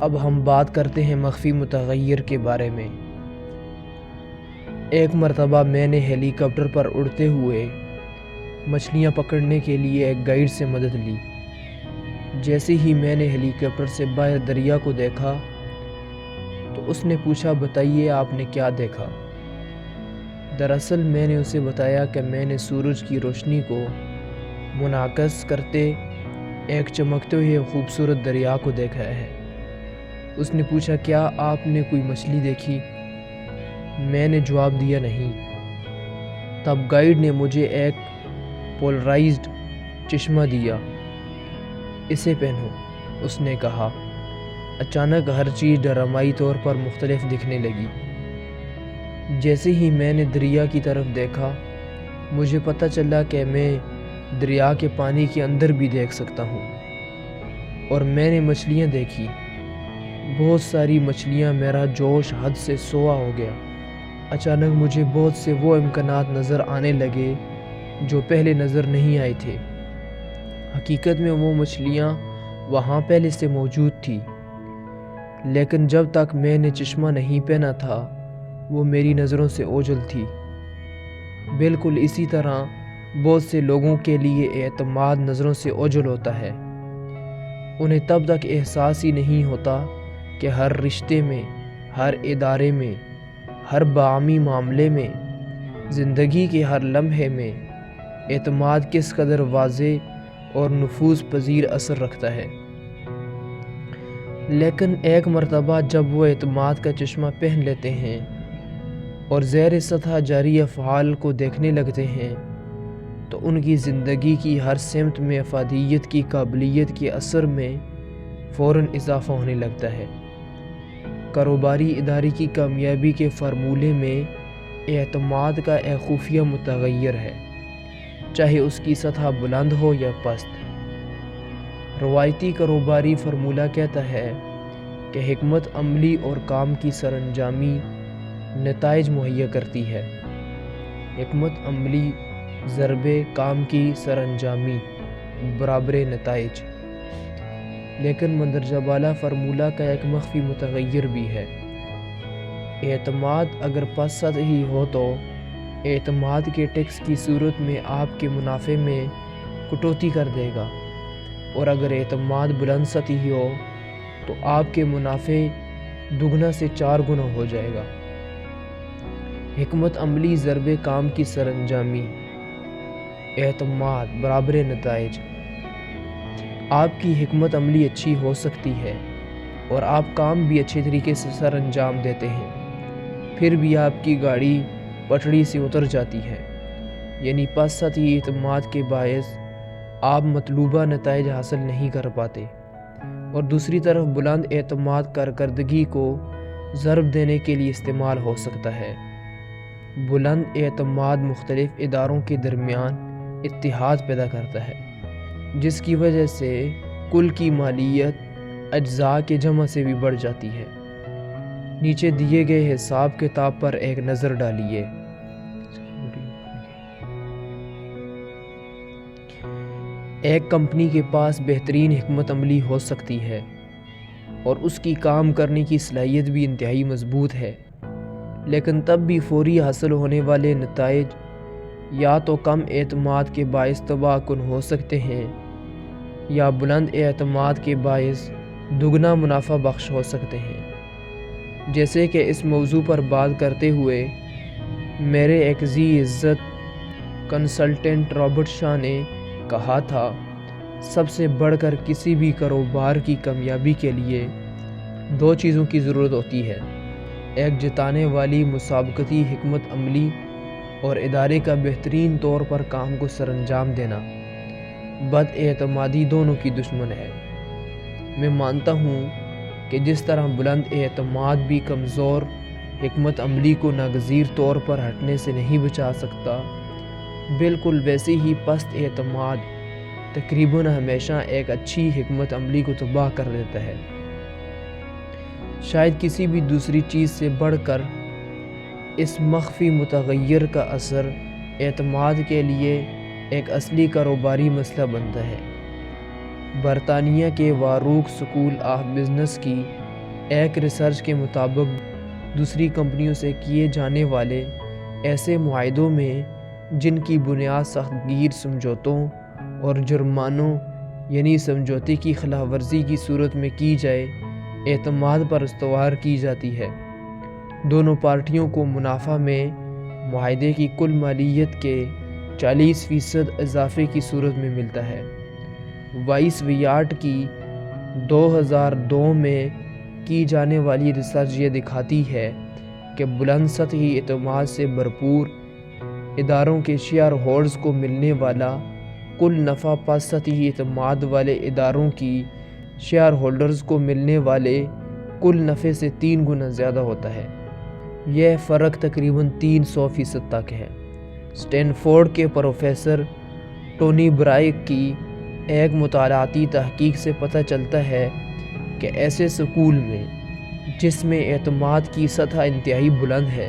اب ہم بات کرتے ہیں مخفی متغیر کے بارے میں۔ ایک مرتبہ میں نے ہیلی کاپٹر پر اڑتے ہوئے مچھلیاں پکڑنے کے لیے ایک گائیڈ سے مدد لی۔ جیسے ہی میں نے ہیلی کاپٹر سے باہر دریا کو دیکھا تو اس نے پوچھا، بتائیے آپ نے کیا دیکھا؟ دراصل میں نے اسے بتایا کہ میں نے سورج کی روشنی کو منعکس کرتے ایک چمکتے ہوئے خوبصورت دریا کو دیکھا ہے۔ اس نے پوچھا، کیا آپ نے کوئی مچھلی دیکھی؟ میں نے جواب دیا، نہیں۔ تب گائیڈ نے مجھے ایک پولرائزڈ چشمہ دیا۔ اسے پہنو، اس نے کہا۔ اچانک ہر چیز ڈرامائی طور پر مختلف دکھنے لگی۔ جیسے ہی میں نے دریا کی طرف دیکھا، مجھے پتہ چلا کہ میں دریا کے پانی کے اندر بھی دیکھ سکتا ہوں، اور میں نے مچھلیاں دیکھی، بہت ساری مچھلیاں۔ میرا جوش حد سے سوا ہو گیا۔ اچانک مجھے بہت سے وہ امکانات نظر آنے لگے جو پہلے نظر نہیں آئے تھے۔ حقیقت میں وہ مچھلیاں وہاں پہلے سے موجود تھی، لیکن جب تک میں نے چشمہ نہیں پہنا تھا وہ میری نظروں سے اوجھل تھی۔ بالکل اسی طرح بہت سے لوگوں کے لیے اعتماد نظروں سے اوجھل ہوتا ہے۔ انہیں تب تک احساس ہی نہیں ہوتا کہ ہر رشتے میں، ہر ادارے میں، ہر باہمی معاملے میں، زندگی کے ہر لمحے میں اعتماد کس قدر واضح اور نفوذ پذیر اثر رکھتا ہے۔ لیکن ایک مرتبہ جب وہ اعتماد کا چشمہ پہن لیتے ہیں اور زیر سطح جاری افعال کو دیکھنے لگتے ہیں تو ان کی زندگی کی ہر سمت میں افادیت کی قابلیت کے اثر میں فوراً اضافہ ہونے لگتا ہے۔ کاروباری ادارے کی کامیابی کے فارمولے میں اعتماد کا ایک خفیہ متغیر ہے، چاہے اس کی سطح بلند ہو یا پست۔ روایتی کاروباری فارمولہ کہتا ہے کہ حکمت عملی اور کام کی سرانجامی نتائج مہیا کرتی ہے۔ حکمت عملی ضرب کام کی سرانجامی برابر نتائج۔ لیکن مندرجہ بالا فارمولہ کا ایک مخفی متغیر بھی ہے۔ اعتماد اگر پست سطحی ہو تو اعتماد کے ٹیکس کی صورت میں آپ کے منافع میں کٹوتی کر دے گا، اور اگر اعتماد بلند سطحی ہو تو آپ کے منافع دگنا سے 4 گنا ہو جائے گا۔ حکمت عملی ضرب کام کی سرانجامی، اعتماد برابر نتائج۔ آپ کی حکمت عملی اچھی ہو سکتی ہے اور آپ کام بھی اچھے طریقے سے سر انجام دیتے ہیں، پھر بھی آپ کی گاڑی پٹڑی سے اتر جاتی ہے، یعنی پست سطحی اعتماد کے باعث آپ مطلوبہ نتائج حاصل نہیں کر پاتے، اور دوسری طرف بلند اعتماد کارکردگی کو ضرب دینے کے لیے استعمال ہو سکتا ہے۔ بلند اعتماد مختلف اداروں کے درمیان اتحاد پیدا کرتا ہے، جس کی وجہ سے کل کی مالیت اجزاء کے جمع سے بھی بڑھ جاتی ہے۔ نیچے دیے گئے حساب کتاب پر ایک نظر ڈالیے۔ ایک کمپنی کے پاس بہترین حکمت عملی ہو سکتی ہے اور اس کی کام کرنے کی صلاحیت بھی انتہائی مضبوط ہے، لیکن تب بھی فوری حاصل ہونے والے نتائج یا تو کم اعتماد کے باعث تباہ کن ہو سکتے ہیں یا بلند اعتماد کے باعث دگنا منافع بخش ہو سکتے ہیں۔ جیسے کہ اس موضوع پر بات کرتے ہوئے میرے ایک ذی عزت کنسلٹنٹ رابرٹ شاہ نے کہا تھا، سب سے بڑھ کر کسی بھی کاروبار کی کامیابی کے لیے 2 چیزوں کی ضرورت ہوتی ہے، ایک جتانے والی مسابقتی حکمت عملی اور ادارے کا بہترین طور پر کام کو سر انجام دینا۔ بد اعتمادی دونوں کی دشمن ہے۔ میں مانتا ہوں کہ جس طرح بلند اعتماد بھی کمزور حکمت عملی کو ناگزیر طور پر ہٹنے سے نہیں بچا سکتا، بالکل ویسے ہی پست اعتماد تقریباً ہمیشہ ایک اچھی حکمت عملی کو تباہ کر دیتا ہے۔ شاید کسی بھی دوسری چیز سے بڑھ کر اس مخفی متغیر کا اثر اعتماد کے لیے ایک اصلی کاروباری مسئلہ بنتا ہے۔ برطانیہ کے واروک سکول آف بزنس کی ایک ریسرچ کے مطابق دوسری کمپنیوں سے کیے جانے والے ایسے معاہدوں میں جن کی بنیاد سخت گیر سمجھوتوں اور جرمانوں یعنی سمجھوتے کی خلاف ورزی کی صورت میں کی جائے اعتماد پر استوار کی جاتی ہے۔ دونوں پارٹیوں کو منافع میں معاہدے کی کل مالیت کے 40% اضافے کی صورت میں ملتا ہے۔ وائس ویارٹ کی 2002 میں کی جانے والی ریسرچ یہ دکھاتی ہے کہ بلند سطحی اعتماد سے بھرپور اداروں کے شیئر ہولڈرز کو ملنے والا کل نفع پس سطحی اعتماد والے اداروں کی شیئر ہولڈرز کو ملنے والے کل نفع سے 3 گنا زیادہ ہوتا ہے۔ یہ فرق تقریباً 300% تک ہے۔ اسٹینفورڈ کے پروفیسر ٹونی برائک کی ایک مطالعاتی تحقیق سے پتہ چلتا ہے کہ ایسے سکول میں جس میں اعتماد کی سطح انتہائی بلند ہے،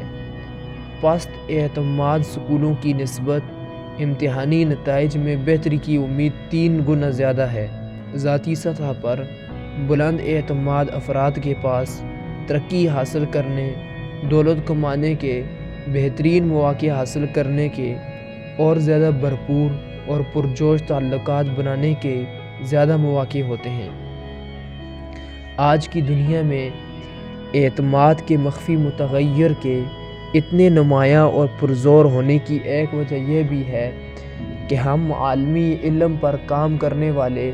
پست اعتماد سکولوں کی نسبت امتحانی نتائج میں بہتری کی امید 3 گنا زیادہ ہے۔ ذاتی سطح پر بلند اعتماد افراد کے پاس ترقی حاصل کرنے، دولت کمانے کے، بہترین مواقع حاصل کرنے کے اور زیادہ بھرپور اور پرجوش تعلقات بنانے کے زیادہ مواقع ہوتے ہیں۔ آج کی دنیا میں اعتماد کے مخفی متغیر کے اتنے نمایاں اور پرزور ہونے کی ایک وجہ یہ بھی ہے کہ ہم عالمی علم پر کام کرنے والے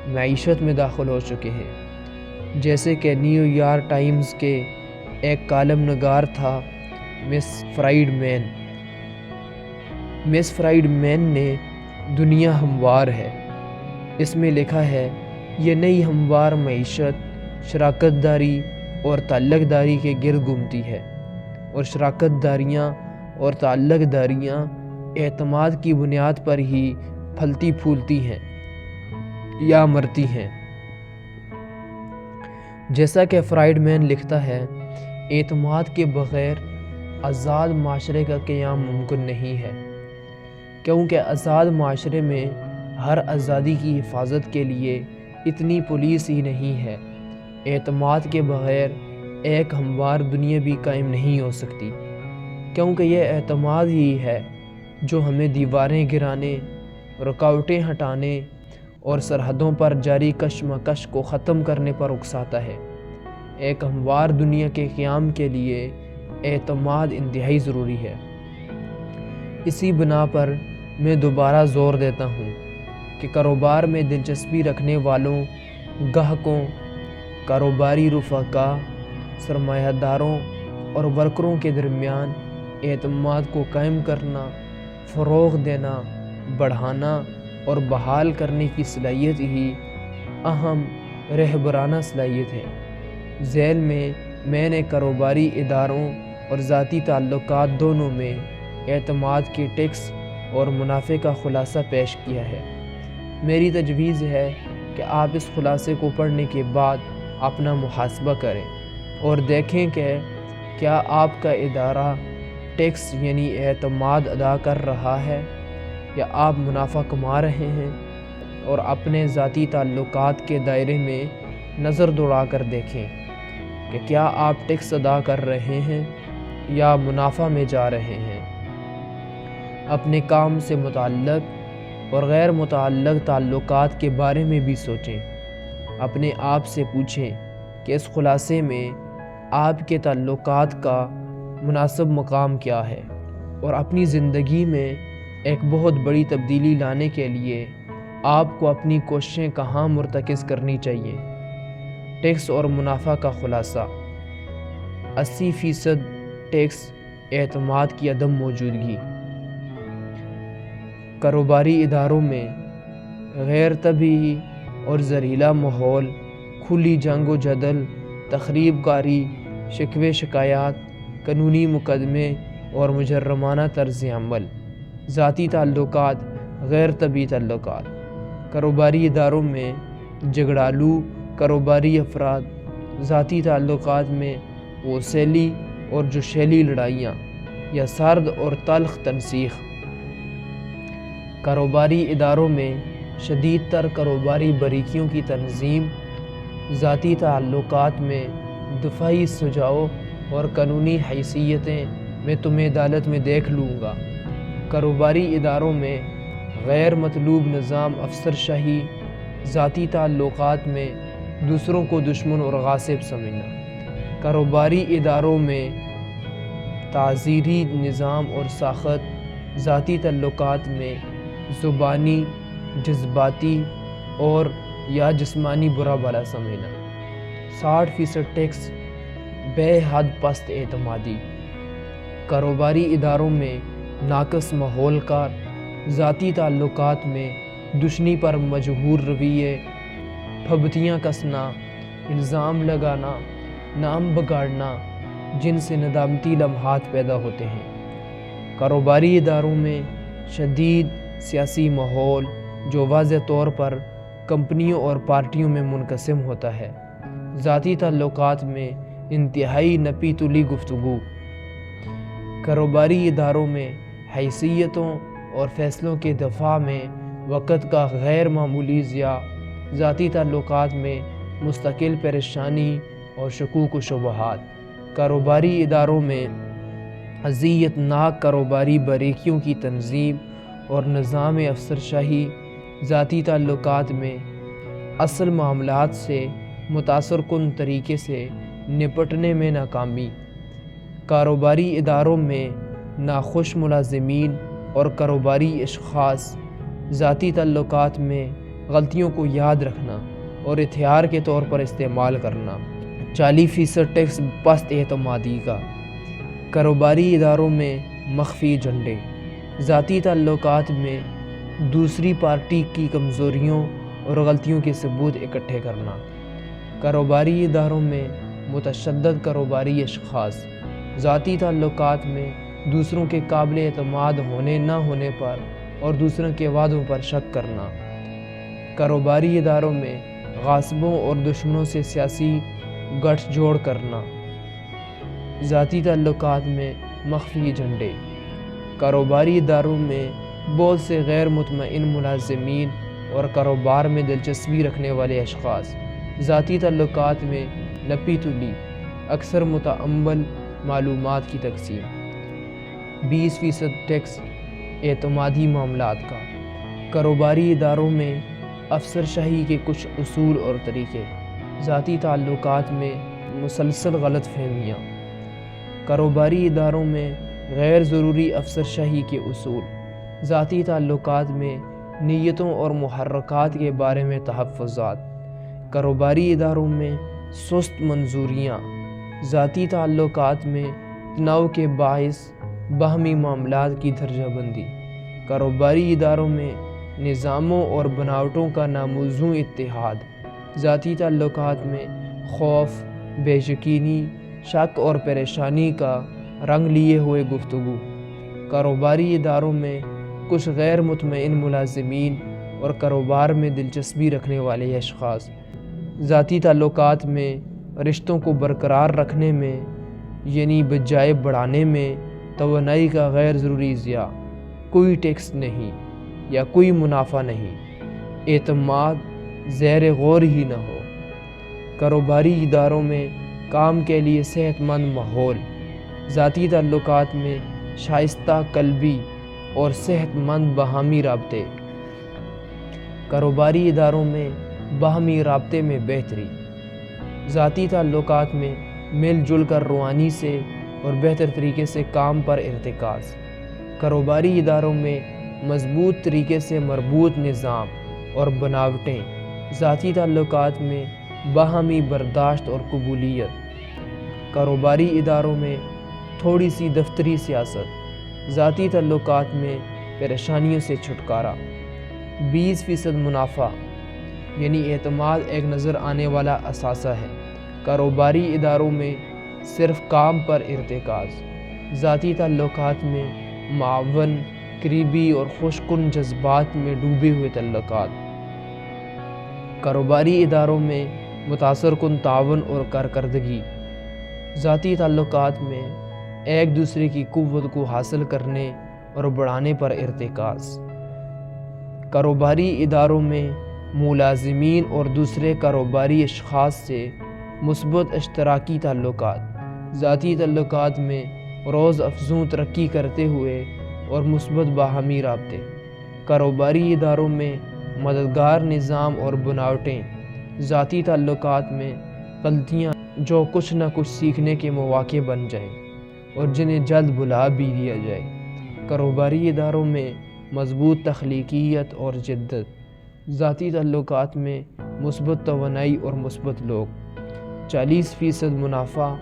معیشت میں داخل ہو چکے ہیں۔ جیسے کہ نیو یارک ٹائمز کے ایک کالم نگار تھا مس فرائیڈمین۔ مس فرائیڈمین نے دنیا ہموار ہے اس میں لکھا ہے، یہ نئی ہموار معیشت شراکت داری اور تعلق داری کے گرد گھومتی ہے، اور شراکت داریاں اور تعلق داریاں اعتماد کی بنیاد پر ہی پھلتی پھولتی ہیں یا مرتی ہیں۔ جیسا کہ فرائیڈمین لکھتا ہے، اعتماد کے بغیر آزاد معاشرے کا قیام ممکن نہیں ہے، کیونکہ آزاد معاشرے میں ہر آزادی کی حفاظت کے لیے اتنی پولیس ہی نہیں ہے۔ اعتماد کے بغیر ایک ہموار دنیا بھی قائم نہیں ہو سکتی، کیونکہ یہ اعتماد ہی ہے جو ہمیں دیواریں گرانے، رکاوٹیں ہٹانے اور سرحدوں پر جاری کشمکش کو ختم کرنے پر اکساتا ہے۔ ایک ہموار دنیا کے قیام کے لیے اعتماد انتہائی ضروری ہے۔ اسی بنا پر میں دوبارہ زور دیتا ہوں کہ کاروبار میں دلچسپی رکھنے والوں، گاہکوں، کاروباری رفقا، سرمایہ داروں اور ورکروں کے درمیان اعتماد کو قائم کرنا، فروغ دینا، بڑھانا اور بحال کرنے کی صلاحیت ہی اہم رہبرانہ صلاحیت ہے۔ ذیل میں نے کاروباری اداروں اور ذاتی تعلقات دونوں میں اعتماد کے ٹیکس اور منافع کا خلاصہ پیش کیا ہے۔ میری تجویز ہے کہ آپ اس خلاصے کو پڑھنے کے بعد اپنا محاسبہ کریں اور دیکھیں کہ کیا آپ کا ادارہ ٹیکس یعنی اعتماد ادا کر رہا ہے یا آپ منافع کما رہے ہیں، اور اپنے ذاتی تعلقات کے دائرے میں نظر دوڑا کر دیکھیں کہ کیا آپ ٹیکس ادا کر رہے ہیں یا منافع میں جا رہے ہیں۔ اپنے کام سے متعلق اور غیر متعلق تعلقات کے بارے میں بھی سوچیں۔ اپنے آپ سے پوچھیں کہ اس خلاصے میں آپ کے تعلقات کا مناسب مقام کیا ہے، اور اپنی زندگی میں ایک بہت بڑی تبدیلی لانے کے لیے آپ کو اپنی کوششیں کہاں مرتکز کرنی چاہیے۔ ٹیکس اور منافع کا خلاصہ: 80% ٹیکس اعتماد کی عدم موجودگی۔ کاروباری اداروں میں غیر طبیعی اور زہریلا ماحول، کھلی جنگ و جدل، تخریب کاری، شکوے شکایات، قانونی مقدمے اور مجرمانہ طرز عمل۔ ذاتی تعلقات، غیر طبیعی تعلقات۔ کاروباری اداروں میں جھگڑالو کاروباری افراد، ذاتی تعلقات میں غصیلی اور جوشیلی لڑائیاں یا سرد اور تلخ تنسیق۔ کاروباری اداروں میں شدید تر کاروباری باریکیوں کی تنظیم، ذاتی تعلقات میں دفاعی سجاؤ اور قانونی حیثیتیں میں تمہیں عدالت میں دیکھ لوں گا۔ کاروباری اداروں میں غیر مطلوب نظام افسر شاہی، ذاتی تعلقات میں دوسروں کو دشمن اور غاصب سمجھنا۔ کاروباری اداروں میں تعزیری نظام اور ساخت، ذاتی تعلقات میں زبانی، جذباتی اور یا جسمانی برا بھلا سمجھنا۔ 60% ٹیکس بے حد پست اعتمادی۔ کاروباری اداروں میں ناقص ماحول کار، ذاتی تعلقات میں دشمنی پر مجبور رویے، پھبتیاں کسنا، الزام لگانا، نام بگاڑنا، جن سے ندامتی لمحات پیدا ہوتے ہیں۔ کاروباری اداروں میں شدید سیاسی ماحول جو واضح طور پر کمپنیوں اور پارٹیوں میں منقسم ہوتا ہے۔ ذاتی تعلقات میں انتہائی نپی تلی گفتگو۔ کاروباری اداروں میں حیثیتوں اور فیصلوں کے دفاع میں وقت کا غیر معمولی ضیاع، ذاتی تعلقات میں مستقل پریشانی اور شکوک و شبہات۔ کاروباری اداروں میں اذیت ناک کاروباری باریکیوں کی تنظیم اور نظام افسر شاہی، ذاتی تعلقات میں اصل معاملات سے متاثر کن طریقے سے نپٹنے میں ناکامی۔ کاروباری اداروں میں ناخوش ملازمین اور کاروباری اشخاص، ذاتی تعلقات میں غلطیوں کو یاد رکھنا اور ہتھیار کے طور پر استعمال کرنا۔ 40% ٹیکس پست اعتمادی کا۔ کاروباری اداروں میں مخفی ایجنڈے، ذاتی تعلقات میں دوسری پارٹی کی کمزوریوں اور غلطیوں کے ثبوت اکٹھے کرنا۔ کاروباری اداروں میں متشدد کاروباری اشخاص، ذاتی تعلقات میں دوسروں کے قابل اعتماد ہونے نہ ہونے پر اور دوسروں کے وعدوں پر شک کرنا۔ کاروباری اداروں میں غاصبوں اور دشمنوں سے سیاسی گٹھ جوڑ کرنا۔ ذاتی تعلقات میں مخفی ایجنڈے۔ کاروباری اداروں میں بہت سے غیر مطمئن ملازمین اور کاروبار میں دلچسپی رکھنے والے اشخاص، ذاتی تعلقات میں نپی تلی، اکثر متعمل معلومات کی تقسیم۔ 20% ٹیکس اعتمادی معاملات کا۔ کاروباری اداروں میں افسر شاہی کے کچھ اصول اور طریقے، ذاتی تعلقات میں مسلسل غلط فہمیاں۔ کاروباری اداروں میں غیر ضروری افسر شاہی کے اصول، ذاتی تعلقات میں نیتوں اور محرکات کے بارے میں تحفظات۔ کاروباری اداروں میں سست منظوریاں، ذاتی تعلقات میں تناؤ کے باعث باہمی معاملات کی درجہ بندی۔ کاروباری اداروں میں نظاموں اور بناوٹوں کا ناموزوں اتحاد، ذاتی تعلقات میں خوف، بے یقینی، شک اور پریشانی کا رنگ لیے ہوئے گفتگو۔ کاروباری اداروں میں کچھ غیر مطمئن ملازمین اور کاروبار میں دلچسپی رکھنے والے اشخاص، ذاتی تعلقات میں رشتوں کو برقرار رکھنے میں یعنی بجائے بڑھانے میں توانائی کا غیر ضروری ضیاع۔ کوئی ٹیکس نہیں یا کوئی منافع نہیں، اعتماد زیر غور ہی نہ ہو۔ کاروباری اداروں میں کام کے لیے صحت مند ماحول، ذاتی تعلقات میں شائستہ قلبی اور صحت مند باہمی رابطے۔ کاروباری اداروں میں باہمی رابطے میں بہتری، ذاتی تعلقات میں مل جل کر روانی سے اور بہتر طریقے سے کام پر ارتکاز۔ کاروباری اداروں میں مضبوط طریقے سے مربوط نظام اور بناوٹیں، ذاتی تعلقات میں باہمی برداشت اور قبولیت۔ کاروباری اداروں میں تھوڑی سی دفتری سیاست، ذاتی تعلقات میں پریشانیوں سے چھٹکارا۔ 20% منافع یعنی اعتماد ایک نظر آنے والا اثاثہ ہے۔ کاروباری اداروں میں صرف کام پر ارتکاز، ذاتی تعلقات میں معاون، قریبی اور خوش کن جذبات میں ڈوبے ہوئے تعلقات۔ کاروباری اداروں میں متاثر کن تعاون اور کارکردگی، ذاتی تعلقات میں ایک دوسرے کی قوت کو حاصل کرنے اور بڑھانے پر ارتکاز۔ کاروباری اداروں میں ملازمین اور دوسرے کاروباری اشخاص سے مثبت اشتراکی تعلقات، ذاتی تعلقات میں روز افزوں ترقی کرتے ہوئے اور مثبت باہمی رابطے، کاروباری اداروں میں مددگار نظام اور بناوٹیں، ذاتی تعلقات میں غلطیاں جو کچھ نہ کچھ سیکھنے کے مواقع بن جائیں اور جنہیں جلد بھلا بھی دیا جائے، کاروباری اداروں میں مضبوط تخلیقیت اور جدت، ذاتی تعلقات میں مثبت توانائی اور مثبت لوگ، 40% منافع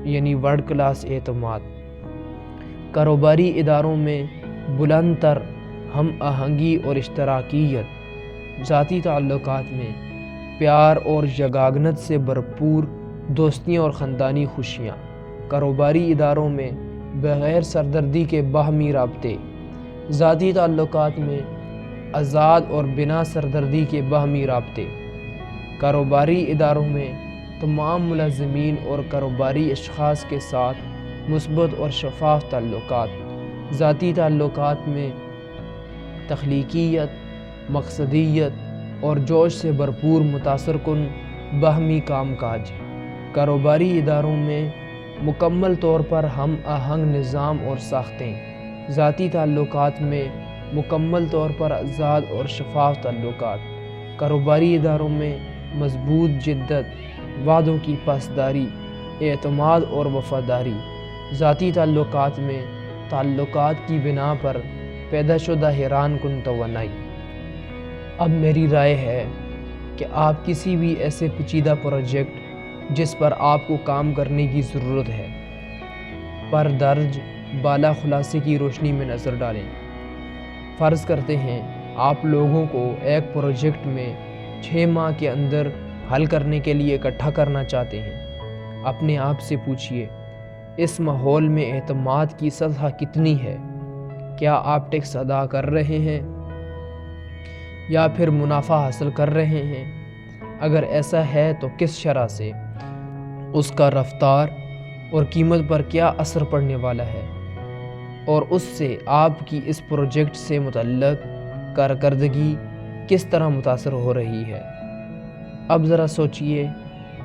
یعنی ورلڈ کلاس اعتماد، کاروباری اداروں میں بلند تر ہم آہنگی اور اشتراکیت، ذاتی تعلقات میں پیار اور یگانگت سے بھرپور دوستیاں اور خاندانی خوشیاں، کاروباری اداروں میں بغیر سردردی کے باہمی رابطے، ذاتی تعلقات میں آزاد اور بنا سردردی کے باہمی رابطے، کاروباری اداروں میں تمام ملازمین اور کاروباری اشخاص کے ساتھ مثبت اور شفاف تعلقات، ذاتی تعلقات میں تخلیقیت، مقصدیت اور جوش سے بھرپور متاثر کن باہمی کام کاج، کاروباری اداروں میں مکمل طور پر ہم آہنگ نظام اور ساختیں، ذاتی تعلقات میں مکمل طور پر آزاد اور شفاف تعلقات، کاروباری اداروں میں مضبوط جدت، وعدوں کی پاسداری، اعتماد اور وفاداری، ذاتی تعلقات میں تعلقات کی بنا پر پیدا شدہ حیران کن توانائی۔ اب میری رائے ہے کہ آپ کسی بھی ایسے پیچیدہ پروجیکٹ جس پر آپ کو کام کرنے کی ضرورت ہے پر درج بالا خلاصے کی روشنی میں نظر ڈالیں۔ فرض کرتے ہیں آپ لوگوں کو ایک پروجیکٹ میں 6 ماہ کے اندر حل کرنے کے لیے اکٹھا کرنا چاہتے ہیں۔ اپنے آپ سے پوچھئے، اس ماحول میں اعتماد کی سطح کتنی ہے؟ کیا آپ ٹیکس ادا کر رہے ہیں یا پھر منافع حاصل کر رہے ہیں؟ اگر ایسا ہے تو کس شرح سے؟ اس کا رفتار اور قیمت پر کیا اثر پڑنے والا ہے؟ اور اس سے آپ کی اس پروجیکٹ سے متعلق کارکردگی کس طرح متاثر ہو رہی ہے؟ اب ذرا سوچئے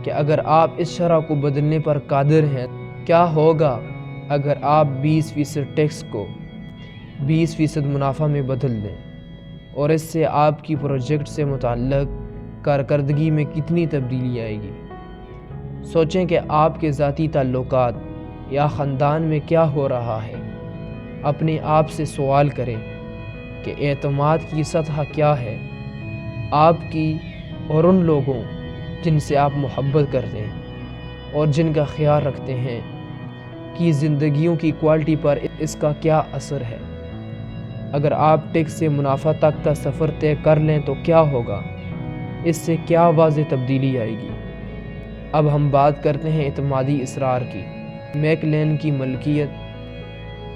کہ اگر آپ اس شرح کو بدلنے پر قادر ہیں، کیا ہوگا اگر آپ 20% ٹیکس کو 20% منافع میں بدل دیں، اور اس سے آپ کی پروجیکٹ سے متعلق کارکردگی میں کتنی تبدیلی آئے گی؟ سوچیں کہ آپ کے ذاتی تعلقات یا خاندان میں کیا ہو رہا ہے۔ اپنے آپ سے سوال کریں کہ اعتماد کی سطح کیا ہے؟ آپ کی اور ان لوگوں جن سے آپ محبت کرتے ہیں اور جن کا خیال رکھتے ہیں کی زندگیوں کی کوالٹی پر اس کا کیا اثر ہے؟ اگر آپ ٹیکس سے منافع تک کا سفر طے کر لیں تو کیا ہوگا؟ اس سے کیا واضح تبدیلی آئے گی؟ اب ہم بات کرتے ہیں اعتمادی اسرار کی، میک لین کی ملکیت،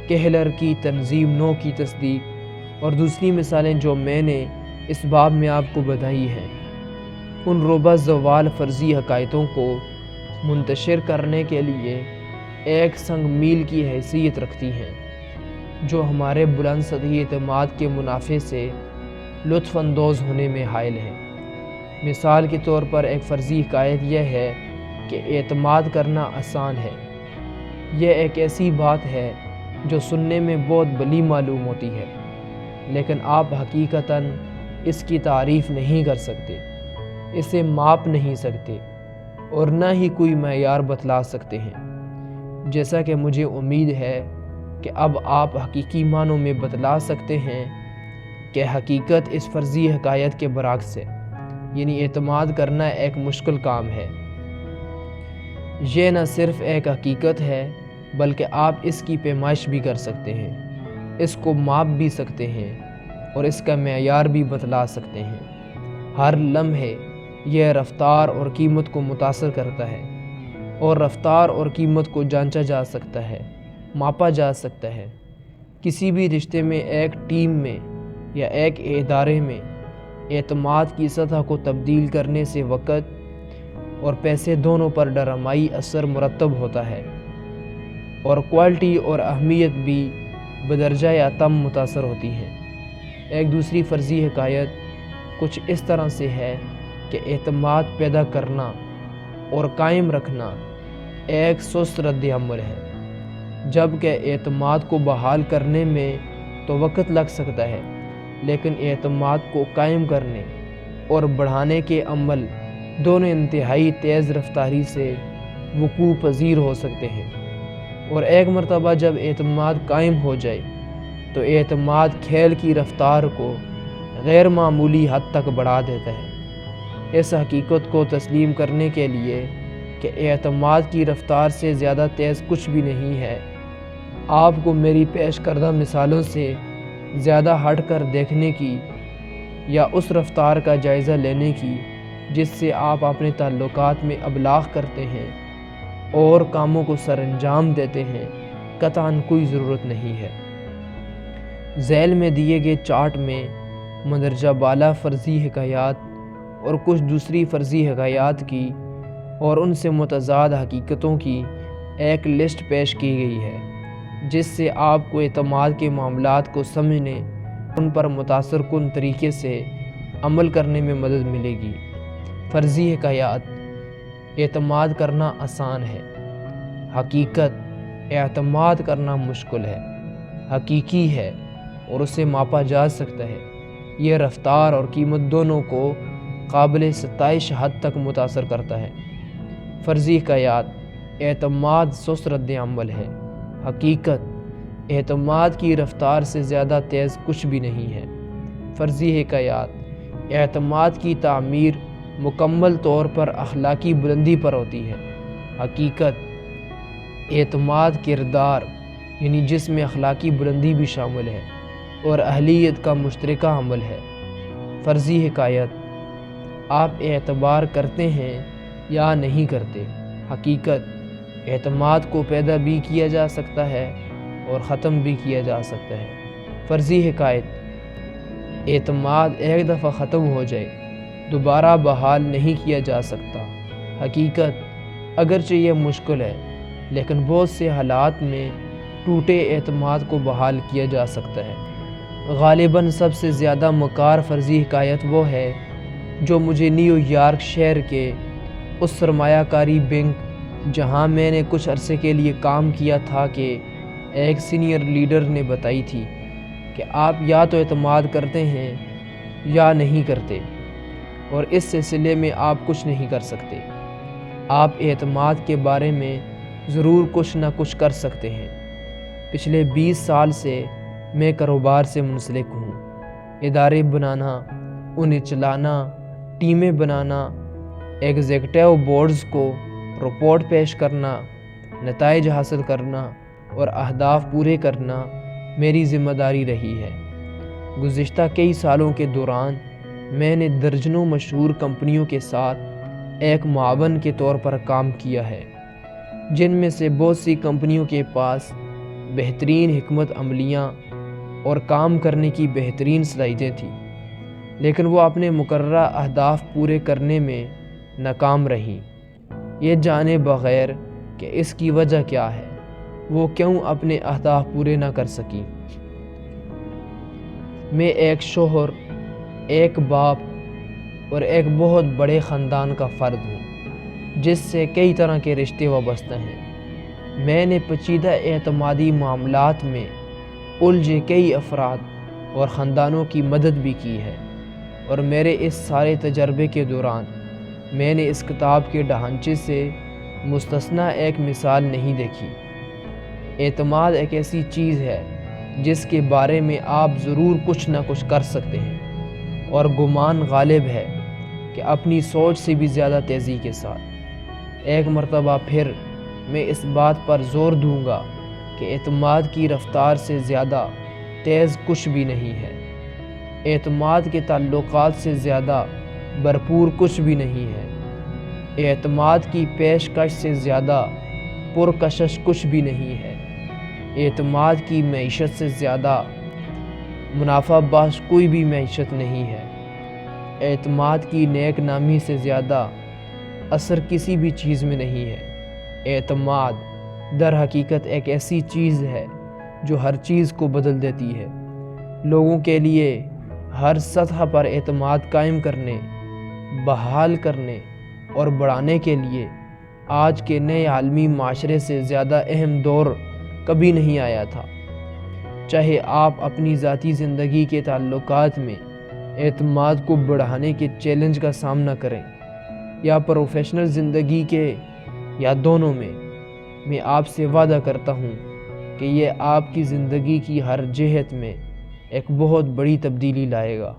کہلر کی تنظیم نو کی تصدیق اور دوسری مثالیں جو میں نے اس باب میں آپ کو بتائی ہیں، ان روبہ زوال فرضی حقائقوں کو منتشر کرنے کے لیے ایک سنگ میل کی حیثیت رکھتی ہیں، جو ہمارے بلند سطحی اعتماد کے منافع سے لطف اندوز ہونے میں حائل ہیں۔ مثال کے طور پر ایک فرضی حقیقت یہ ہے کہ اعتماد کرنا آسان ہے۔ یہ ایک ایسی بات ہے جو سننے میں بہت بلی معلوم ہوتی ہے، لیکن آپ حقیقتاً اس کی تعریف نہیں کر سکتے، اسے ماپ نہیں سکتے اور نہ ہی کوئی معیار بتلا سکتے ہیں، جیسا کہ مجھے امید ہے کہ اب آپ حقیقی معنوں میں بتلا سکتے ہیں کہ حقیقت اس فرضی حقیقت کے برعکس ہے، یعنی اعتماد کرنا ایک مشکل کام ہے۔ یہ نہ صرف ایک حقیقت ہے بلکہ آپ اس کی پیمائش بھی کر سکتے ہیں، اس کو ماپ بھی سکتے ہیں اور اس کا معیار بھی بتلا سکتے ہیں۔ ہر لمحے یہ رفتار اور قیمت کو متاثر کرتا ہے، اور رفتار اور قیمت کو جانچا جا سکتا ہے، ماپا جا سکتا ہے۔ کسی بھی رشتے میں، ایک ٹیم میں یا ایک ادارے میں اعتماد کی سطح کو تبدیل کرنے سے وقت اور پیسے دونوں پر ڈرامائی اثر مرتب ہوتا ہے، اور کوالٹی اور اہمیت بھی بدرجہ اتم متاثر ہوتی ہے۔ ایک دوسری فرضی حقیقت کچھ اس طرح سے ہے کہ اعتماد پیدا کرنا اور قائم رکھنا ایک سست رد عمل ہے، جبکہ اعتماد کو بحال کرنے میں تو وقت لگ سکتا ہے، لیکن اعتماد کو قائم کرنے اور بڑھانے کے عمل دونوں انتہائی تیز رفتاری سے وقوع پذیر ہو سکتے ہیں۔ اور ایک مرتبہ جب اعتماد قائم ہو جائے تو اعتماد کھیل کی رفتار کو غیر معمولی حد تک بڑھا دیتا ہے۔ اس حقیقت کو تسلیم کرنے کے لیے کہ اعتماد کی رفتار سے زیادہ تیز کچھ بھی نہیں ہے، آپ کو میری پیش کردہ مثالوں سے زیادہ ہٹ کر دیکھنے کی یا اس رفتار کا جائزہ لینے کی جس سے آپ اپنے تعلقات میں ابلاغ کرتے ہیں اور کاموں کو سر انجام دیتے ہیں قطعاً کوئی ضرورت نہیں ہے۔ ذیل میں دیے گئے چارٹ میں مندرجہ بالا فرضی حکایات اور کچھ دوسری فرضی حکایات کی اور ان سے متضاد حقیقتوں کی ایک لسٹ پیش کی گئی ہے، جس سے آپ کو اعتماد کے معاملات کو سمجھنے ان پر متاثر کن طریقے سے عمل کرنے میں مدد ملے گی۔ فرضی حکایات: اعتماد کرنا آسان ہے۔ حقیقت: اعتماد کرنا مشکل ہے۔ حقیقی ہے اور اسے ماپا جا سکتا ہے۔ یہ رفتار اور قیمت دونوں کو قابل ستائش حد تک متاثر کرتا ہے۔ فرضی حکایات: اعتماد سست رد عمل ہے۔ حقیقت: اعتماد کی رفتار سے زیادہ تیز کچھ بھی نہیں ہے۔ فرضی حکایات: اعتماد کی تعمیر مکمل طور پر اخلاقی بلندی پر ہوتی ہے۔ حقیقت: اعتماد کردار یعنی جس میں اخلاقی بلندی بھی شامل ہے اور اہلیت کا مشترکہ عمل ہے۔ فرضی حکایت: آپ اعتبار کرتے ہیں یا نہیں کرتے۔ حقیقت: اعتماد کو پیدا بھی کیا جا سکتا ہے اور ختم بھی کیا جا سکتا ہے۔ فرضی حکایت: اعتماد ایک دفعہ ختم ہو جائے دوبارہ بحال نہیں کیا جا سکتا۔ حقیقت: اگرچہ یہ مشکل ہے لیکن بہت سے حالات میں ٹوٹے اعتماد کو بحال کیا جا سکتا ہے۔ غالباً سب سے زیادہ مکار فرضی حکایت وہ ہے جو مجھے نیو یارک شہر کے اس سرمایہ کاری بینک جہاں میں نے کچھ عرصے کے لیے کام کیا تھا کہ ایک سینئر لیڈر نے بتائی تھی کہ آپ یا تو اعتماد کرتے ہیں یا نہیں کرتے، اور اس سلسلے میں آپ کچھ نہیں کر سکتے۔ آپ اعتماد کے بارے میں ضرور کچھ نہ کچھ کر سکتے ہیں۔ پچھلے 20 سال سے میں کاروبار سے منسلک ہوں۔ ادارے بنانا، انہیں چلانا، ٹیمیں بنانا، ایگزیکٹو بورڈز کو رپورٹ پیش کرنا، نتائج حاصل کرنا اور اہداف پورے کرنا میری ذمہ داری رہی ہے۔ گزشتہ کئی سالوں کے دوران میں نے درجنوں مشہور کمپنیوں کے ساتھ ایک معاون کے طور پر کام کیا ہے، جن میں سے بہت سی کمپنیوں کے پاس بہترین حکمت عملیاں اور کام کرنے کی بہترین صلاحیتیں تھیں، لیکن وہ اپنے مقررہ اہداف پورے کرنے میں ناکام رہیں، یہ جانے بغیر کہ اس کی وجہ کیا ہے، وہ کیوں اپنے اہداف پورے نہ کر سکیں۔ میں ایک شوہر، ایک باپ اور ایک بہت بڑے خاندان کا فرد ہوں جس سے کئی طرح کے رشتے وابستہ ہیں۔ میں نے پیچیدہ اعتمادی معاملات میں الجھے کئی افراد اور خاندانوں کی مدد بھی کی ہے، اور میرے اس سارے تجربے کے دوران میں نے اس کتاب کے ڈھانچے سے مستثنیٰ ایک مثال نہیں دیکھی۔ اعتماد ایک ایسی چیز ہے جس کے بارے میں آپ ضرور کچھ نہ کچھ کر سکتے ہیں، اور گمان غالب ہے کہ اپنی سوچ سے بھی زیادہ تیزی کے ساتھ۔ ایک مرتبہ پھر میں اس بات پر زور دوں گا کہ اعتماد کی رفتار سے زیادہ تیز کچھ بھی نہیں ہے۔ اعتماد کے تعلقات سے زیادہ بھرپور کچھ بھی نہیں ہے۔ اعتماد کی پیشکش سے زیادہ پرکشش کچھ بھی نہیں ہے۔ اعتماد کی معیشت سے زیادہ منافع بخش کوئی بھی معیشت نہیں ہے۔ اعتماد کی نیک نامی سے زیادہ اثر کسی بھی چیز میں نہیں ہے۔ اعتماد در حقیقت ایک ایسی چیز ہے جو ہر چیز کو بدل دیتی ہے۔ لوگوں کے لیے ہر سطح پر اعتماد قائم کرنے، بحال کرنے اور بڑھانے کے لیے آج کے نئے عالمی معاشرے سے زیادہ اہم دور کبھی نہیں آیا تھا۔ چاہے آپ اپنی ذاتی زندگی کے تعلقات میں اعتماد کو بڑھانے کے چیلنج کا سامنا کریں یا پروفیشنل زندگی کے یا دونوں میں آپ سے وعدہ کرتا ہوں کہ یہ آپ کی زندگی کی ہر جہت میں ایک بہت بڑی تبدیلی لائے گا۔